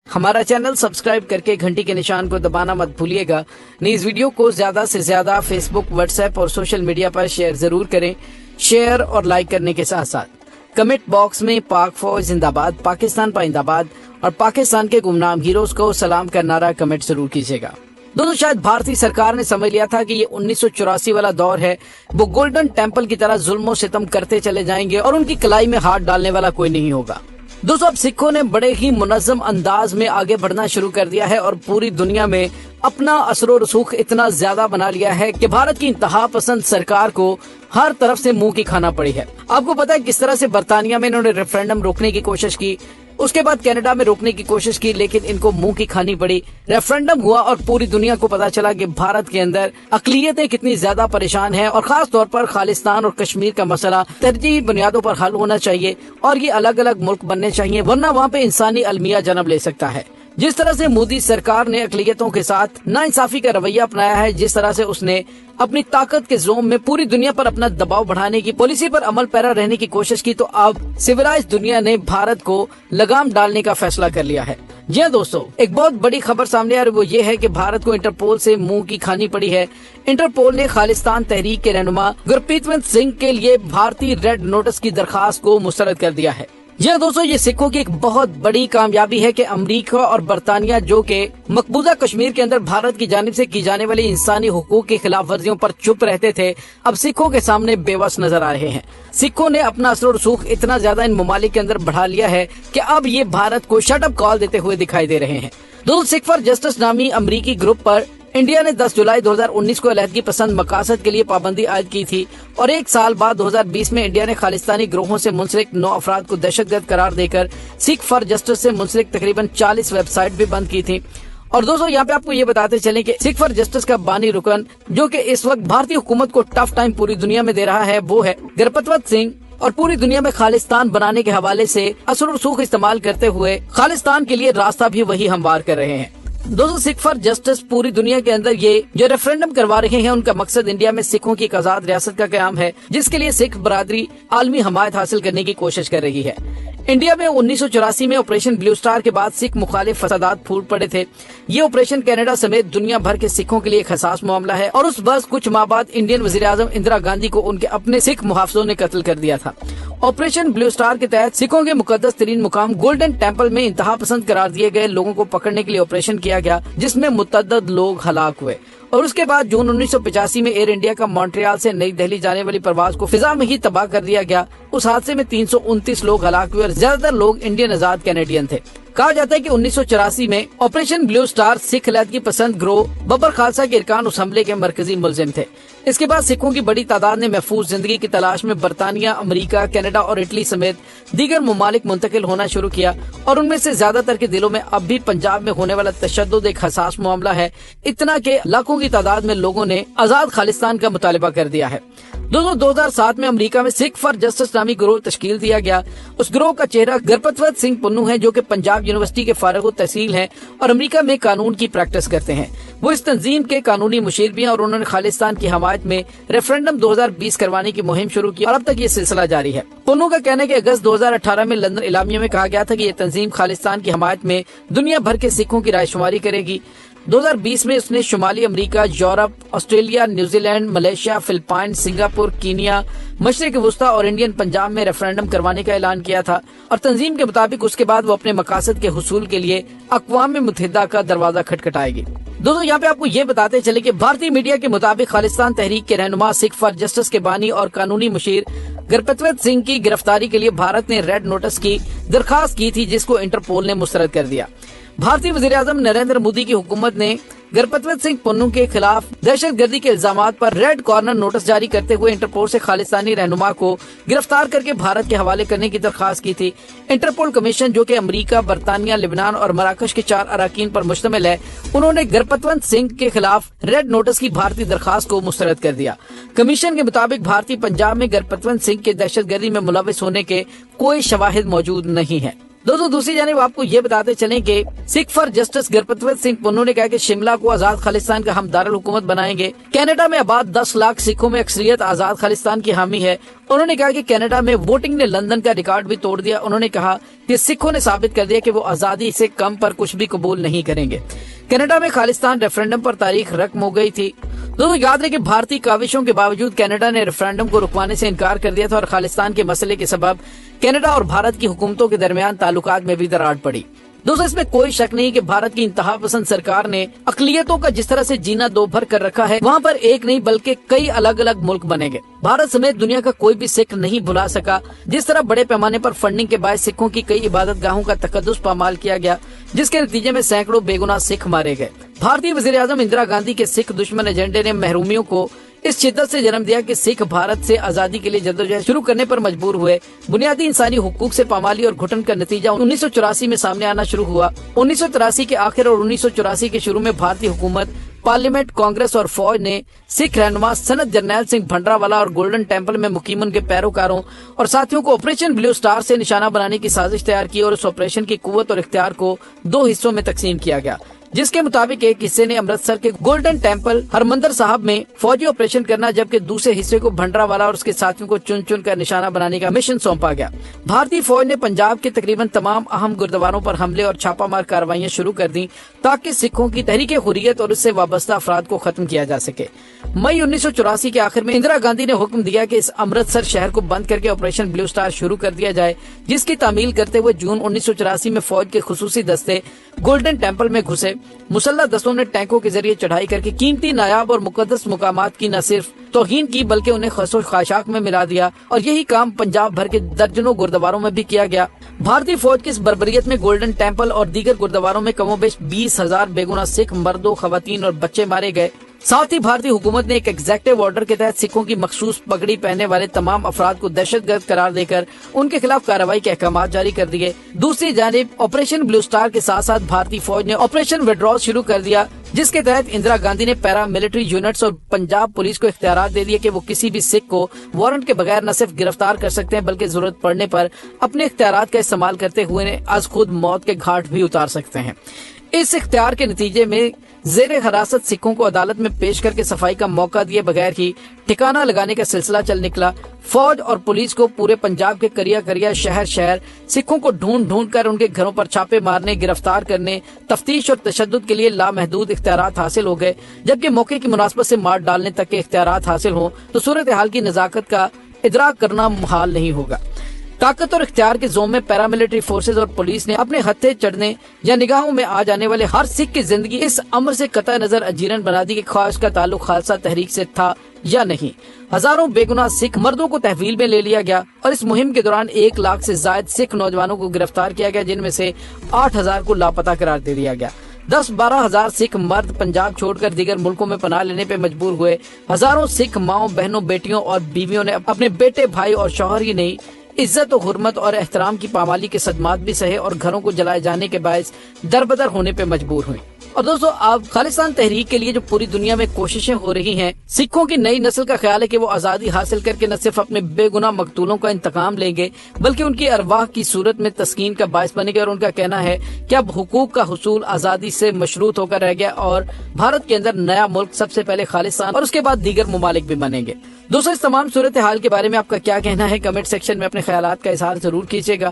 हमारा channel subscribe करके घंटी के निशान को दबाना मत भूलिएगा। इस वीडियो को ज्यादा से ज्यादा फेसबुक, व्हाट्सएप और सोशल मीडिया पर शेयर जरूर करें। शेयर और लाइक करने के साथ साथ कमेंट बॉक्स में पाक फौज जिंदाबाद, पाकिस्तान पाइंदाबाद और पाकिस्तान के गुमनाम हीरोज को सलाम का नारा कमेंट जरूर कीजिएगा। दोस्तों, शायद भारतीय सरकार ने समझ लिया था कि ये 1984 वाला दौर है। वो गोल्डन टेम्पल की तरह जुल्म और सितम करते चले जाएंगे और उनकी कलाई में हाथ डालने वाला कोई नहीं होगा। दोस्तों, अब सिखों ने बड़े ही मुनज़्ज़म अंदाज में आगे बढ़ना शुरू कर दिया है और पूरी दुनिया में अपना असर और रसूख इतना ज्यादा बना लिया है कि भारत की इंतहा पसंद सरकार को हर तरफ से मुंह की खाना पड़ी है। आपको पता है किस तरह से बरतानिया में इन्होंने रेफरेंडम रोकने की कोशिश की, उसके बाद कनाडा में रोकने की कोशिश की, लेकिन इनको मुंह की खानी पड़ी। रेफरेंडम हुआ और पूरी दुनिया को पता चला कि भारत के अंदर अकलियतें कितनी ज्यादा परेशान हैं और खास तौर पर खालिस्तान और कश्मीर का मसला तरजीही बुनियादों पर हल होना चाहिए और ये अलग अलग मुल्क बनने चाहिए, वरना वहाँ पे इंसानी अलमिया जन्म ले सकता है। जिस तरह से मोदी सरकार ने अकलियतों के साथ नाइंसाफी का रवैया अपनाया है, जिस तरह से उसने अपनी ताकत के जोम में पूरी दुनिया पर अपना दबाव बढ़ाने की पॉलिसी पर अमल पैरा रहने की कोशिश की, तो अब सिविलाइज्ड दुनिया ने भारत को लगाम डालने का फैसला कर लिया है। जी हाँ दोस्तों, एक बहुत बड़ी खबर सामने आ रही है, वो ये है कि भारत को इंटरपोल से मुंह की खानी पड़ी है। इंटरपोल ने खालिस्तान तहरीक के रहनुमा गुरप्रीत सिंह के लिए भारतीय रेड नोटिस की दरखास्त को मुस्तरद कर दिया है। जी हाँ दोस्तों, ये सिखों की एक बहुत बड़ी कामयाबी है कि अमेरिका और बरतानिया, जो के मकबूजा कश्मीर के अंदर भारत की जानिब से की जाने वाली इंसानी हुकूक की खिलाफ वर्जियों पर चुप रहते थे, अब सिखों के सामने बेबस नजर आ रहे हैं। सिखों ने अपना असर और रसूख इतना ज्यादा इन ममालिक के अंदर बढ़ा लिया है कि अब ये भारत को शट अप कॉल देते हुए दिखाई दे रहे हैं। दोस्तों, सिख फॉर जस्टिस नामी अमरीकी ग्रुप पर इंडिया ने 10 जुलाई 2019 को अलहदगी पसंद मकासद के लिए पाबंदी आयद की थी और एक साल बाद 2020 में इंडिया ने खालिस्तानी ग्रोहों से मुंसलिक 9 अफराद को दहशतगर्द करार देकर सिख फॉर जस्टिस से मुंसलिक तकरीबन 40 वेबसाइट भी बंद की थी। और दोस्तों, यहाँ पे आपको ये बताते चलें कि सिख फॉर जस्टिस का बानी रुकन, जो कि इस वक्त भारतीय हुकूमत को टफ टाइम पूरी दुनिया में दे रहा है, वो है गुरप्रीत सिंह, और पूरी दुनिया में खालिस्तान बनाने के हवाले से असर और रसूख इस्तेमाल करते हुए खालिस्तान के लिए रास्ता भी वही हमवार कर रहे हैं। दोस्तों, सिख फॉर जस्टिस पूरी दुनिया के अंदर ये जो रेफरेंडम करवा रहे हैं, उनका मकसद इंडिया में सिखों की एक आजाद रियासत का कयाम है, जिसके लिए सिख बरादरी आलमी हमायत हासिल करने की कोशिश कर रही है। इंडिया में 1984 में ऑपरेशन ब्लू स्टार के बाद सिख मुखालिफ फसादात फूट पड़े थे। ये ऑपरेशन कनाडा समेत दुनिया भर के सिखों के लिए एक हसास मामला है और उस बस कुछ माह बाद इंडियन वज़ीर-ए-आज़म इंदिरा गांधी को उनके अपने सिख मुहाफिजों ने कत्ल कर दिया था। ऑपरेशन ब्लू स्टार के तहत सिखों के मुकद्दस तरीन मुकाम गोल्डन टेम्पल में इंतहा पसंद करार दिए गए लोगों को पकड़ने के लिए ऑपरेशन किया गया, जिसमें मुतअद्दिद लोग हलाक हुए। और उसके बाद जून 1985 में एयर इंडिया का मॉन्ट्रियल से नई दिल्ली जाने वाली परवाज को फिजा में ही तबाह कर दिया गया। उस हादसे में 329 लोग हलाक हुए और ज्यादातर लोग इंडियन आजाद कैनेडियन थे। कहा जाता है कि 1984 में ऑपरेशन ब्लू स्टार सिख अलहदगी पसंद ग्रोह बबर खालसा के इरकान उस हमले के मरकजी मुलजिम थे। इसके बाद सिखों की बड़ी तादाद ने महफूज जिंदगी की तलाश में बरतानिया, अमेरिका, कनाडा और इटली समेत दीगर ममालिक मुंतकिल होना शुरू किया और उनमें से ज्यादातर के दिलों में अब भी पंजाब में होने वाला तशद्दुद एक हसास मामला है, इतना के लाखों की तादाद में लोगों ने आजाद खालिस्तान का मुतालिबा कर दिया है। दोस्तों, 2007 में अमेरिका में सिख फॉर जस्टिस नामी ग्रोह तश्कील दिया गया। उस ग्रोह का चेहरा गुरप्रीत सिंह पन्नू है, जो कि पंजाब यूनिवर्सिटी के फारिग तहसील हैं और अमेरिका में कानून की प्रैक्टिस करते हैं। वो इस तंजीम के कानूनी मुशीर भी हैं और उन्होंने खालिस्तान की हमायत में रेफरेंडम 2020 करवाने की मुहिम शुरू की और अब तक ये सिलसिला जारी है। पन्नू का कहना है कि अगस्त 2018 में लंदन इलामिया में कहा गया था कि ये तंजीम खालिस्तान की हमायत में दुनिया भर के सिखों की रायशुमारी करेगी। 2020 में उसने शुमाली America, Europe, Australia, New Zealand, Malaysia, Philippine, Singapore, Kenya, मशरिक वुस्ता और इंडियन पंजाब में रेफरेंडम करवाने का ऐलान किया था और तंजीम के मुताबिक उसके बाद वो अपने मकासद के हुसूल के लिए अक़वाम मुत्तहिदा का दरवाजा खटखटाएगी। दोस्तों, यहाँ पे आपको ये बताते चले कि भारतीय मीडिया के मुताबिक खालिस्तान तहरीक के रहनुमा सिख फॉर जस्टिस के बानी और कानूनी मुशीर गुरप्रीत सिंह की गिरफ्तारी के लिए भारत ने रेड नोटिस की दरखास्त की थी, जिसको इंटरपोल ने मुस्तरद कर दिया। भारतीय वज़ीर-ए-आज़म नरेंद्र मोदी की हुकूमत ने गुरप्रीत सिंह पन्नू के खिलाफ दहशतगर्दी के इल्जामात पर रेड कॉर्नर नोटिस जारी करते हुए इंटरपोल से खालिस्तानी रहनुमा को गिरफ्तार करके भारत के हवाले करने की दरखास्त की थी। इंटरपोल कमीशन, जो कि अमेरिका, बरतानिया, लिबनान और मराकश के 4 अराकीन पर मुश्तमिल है, उन्होंने गुरप्रीत सिंह के खिलाफ रेड नोटिस की भारतीय दरखास्त को मुस्तरद कर दिया। कमीशन के मुताबिक भारतीय पंजाब में गुरप्रीत सिंह के दहशतगर्दी में मुलविस होने के कोई शवाहिद मौजूद नहीं है। दोस्तों दूसरी जानिब आपको ये बताते चलें कि सिख फॉर जस्टिस गुरपतवंत सिंह पन्नू ने कहा कि शिमला को आजाद खालिस्तान का हम दारुल हुकूमत बनाएंगे। कनाडा में आबाद 10 लाख सिखों में अक्सरियत आजाद खालिस्तान की हामी है। उन्होंने कहा कि कनाडा में वोटिंग ने लंदन का रिकॉर्ड भी तोड़ दिया। उन्होंने कहा कि सिखों ने साबित कर दिया कि वो आजादी से कम पर कुछ भी कबूल नहीं करेंगे। कनाडा में खालिस्तान रेफरेंडम पर तारीख रकम हो गई थी। दोस्तों याद रहे कि भारतीय काविशों के बावजूद कनाडा ने रेफरेंडम को रुकवाने से इनकार कर दिया था और खालिस्तान के मसले के सबब कनाडा और भारत की हुकूमतों के दरमियान ताल्लुकात में भी दरार पड़ी। दोस्तों इसमें कोई शक नहीं कि भारत की इंतहा पसंद सरकार ने अकलियतों का जिस तरह से जीना दो भर कर रखा है, वहाँ पर एक नहीं बल्कि कई अलग अलग मुल्क बनेंगे। भारत समेत दुनिया का कोई भी सिख नहीं भुला सका जिस तरह बड़े पैमाने पर फंडिंग के बाद सिखों की कई इबादत गाहों का तकद्दुस पामाल किया गया, जिसके नतीजे में सैकड़ों बेगुनाह सिख मारे गए। भारतीय वज़ीर आज़म इंदिरा गांधी के सिख दुश्मन एजेंडे ने महरूमियों को इस शिद्दत से जन्म दिया कि सिख भारत से आजादी के लिए जद्दोजहद शुरू करने पर मजबूर हुए। बुनियादी इंसानी हुकूक से पामाली और घुटन का नतीजा 1984 में सामने आना शुरू हुआ। 1983 के आखिर और 1984 के शुरू में भारतीय हुकूमत, पार्लियामेंट, कांग्रेस और फौज ने सिख रहनुमा सनत जरनैल सिंह भंडरावाला और गोल्डन टेम्पल में मुकीम उनके पैरोकारों और साथियों को ऑपरेशन ब्लू स्टार से निशाना बनाने की साजिश तैयार की और उस ऑपरेशन की कुव्वत और इख्तियार को 2 हिस्सों में तकसीम किया गया, जिसके मुताबिक एक हिस्से ने अमृतसर के गोल्डन टेम्पल हरमंदिर साहब में फौजी ऑपरेशन करना, जबकि दूसरे हिस्से को भंडरावाला और उसके साथियों को चुन चुन कर निशाना बनाने का मिशन सौंपा गया। भारतीय फौज ने पंजाब के तकरीबन तमाम अहम गुरुद्वारों पर हमले और छापामार कार्रवाइयां शुरू कर दी ताकि सिखों की तहरीक हुर्रियत और उससे वाबस्ता अफराद को खत्म किया जा सके। मई 1984 के आखिर में इंदिरा गांधी ने हुक्म दिया कि इस अमृतसर शहर को बंद करके ऑपरेशन ब्लू स्टार शुरू कर दिया जाए, जिसकी तामील करते हुए जून 1984 में फौज के खुसूसी दस्ते गोल्डन टेम्पल में घुसे। मुसल्लह दस्तों ने टैंकों के जरिए चढ़ाई करके कीमती, नायाब और मुकद्दस मुकामात की न सिर्फ तौहीन की बल्कि उन्हें खसो खाशाक में मिला दिया और यही काम पंजाब भर के दर्जनों गुरुद्वारों में भी किया गया। भारतीय फौज की इस बर्बरियत में गोल्डन टेम्पल और दीगर गुरुद्वारों में कमोबेश 20,000 बेगुनाह सिख मर्दों, खवातीन और बच्चे मारे गए। साथ ही भारतीय हुकूमत ने एक एग्जेक्टिव ऑर्डर के तहत सिखों की मखसूस पगड़ी पहनने वाले तमाम अफराद को दहशतगर्द करार देकर उनके खिलाफ कार्रवाई के अहकाम जारी कर दिए। दूसरी जानिब ऑपरेशन ब्लू स्टार के साथ साथ भारतीय फौज ने ऑपरेशन विड्रॉल शुरू कर दिया, जिसके तहत इंदिरा गांधी ने पैरा मिलिट्री यूनिट्स और पंजाब पुलिस को इख्तियारात दे दिए कि वो किसी भी सिख को वारंट के बगैर न सिर्फ गिरफ्तार कर सकते हैं बल्कि जरूरत पड़ने पर अपने इख्तियारात का इस्तेमाल करते हुए आज खुद मौत के घाट भी उतार सकते हैं। इस इख्तियार के नतीजे में जेरे हिरासत सिखों को अदालत में पेश करके सफाई का मौका दिए बगैर ही ठिकाना लगाने का सिलसिला चल निकला। फौज और पुलिस को पूरे पंजाब के करिया करिया, शहर शहर सिखों को ढूंढ ढूंढ कर उनके घरों पर छापे मारने, गिरफ्तार करने, तफ्तीश और तशद्दुद के लिए लामहदूद इख्तियारात हासिल हो गए। जबकि मौके की मुनासबत से मार डालने तक के इख्तियारात हासिल हो तो सूरत हाल की नजाकत का इदराक करना मुहाल नहीं होगा। ताकत और इख्तियार के जोम में पैरामिलिट्री फोर्सेज और पुलिस ने अपने हत्थे चढ़ने या निगाहों में आ जाने वाले हर सिख की जिंदगी इस अमर से कतई नजर अजीरन बना दी कि ख्वाहिश का ताल्लुक खालसा तहरीक से था या नहीं। हजारों बेगुनाह सिख मर्दों को तहवील में ले लिया गया और इस मुहिम के दौरान 1 लाख से ज्यादा सिख नौजवानों को गिरफ्तार किया गया, जिनमें से 8,000 को लापता करार दे दिया गया। 10-12 हजार सिख मर्द पंजाब छोड़कर दीगर मुल्कों में पनाह लेने पे मजबूर हुए। हजारों सिख माओ, बहनों, बेटियों और बीवियों ने अपने बेटे, भाई और शौहर ही नहीं, इज्जत और हुर्मत और एहतराम की पामाली के सदमात भी सहे और घरों को जलाए जाने के बायस दरबदर होने पे मजबूर हुए। और दोस्तों अब खालिस्तान तहरीक के लिए जो पूरी दुनिया में कोशिशें हो रही हैं, सिखों की नई नस्ल का ख्याल है कि वो आजादी हासिल करके न सिर्फ अपने बेगुनाह मकतूलों का इंतकाम लेंगे बल्कि उनकी अरवाह की सूरत में तस्कीन का बायस बनेंगे। और उनका कहना है कि अब हुकूक का हुसूल आजादी से मशरूत होकर रह गया और भारत के अंदर नया मुल्क सबसे पहले खालिस्तान और उसके बाद दीगर ममालिक भी बनेंगे। दोस्तों इस तमाम सूरत हाल के बारे में आपका क्या कहना है, कमेंट सेक्शन में अपने ख्यालात का इजहार जरूर कीजिएगा।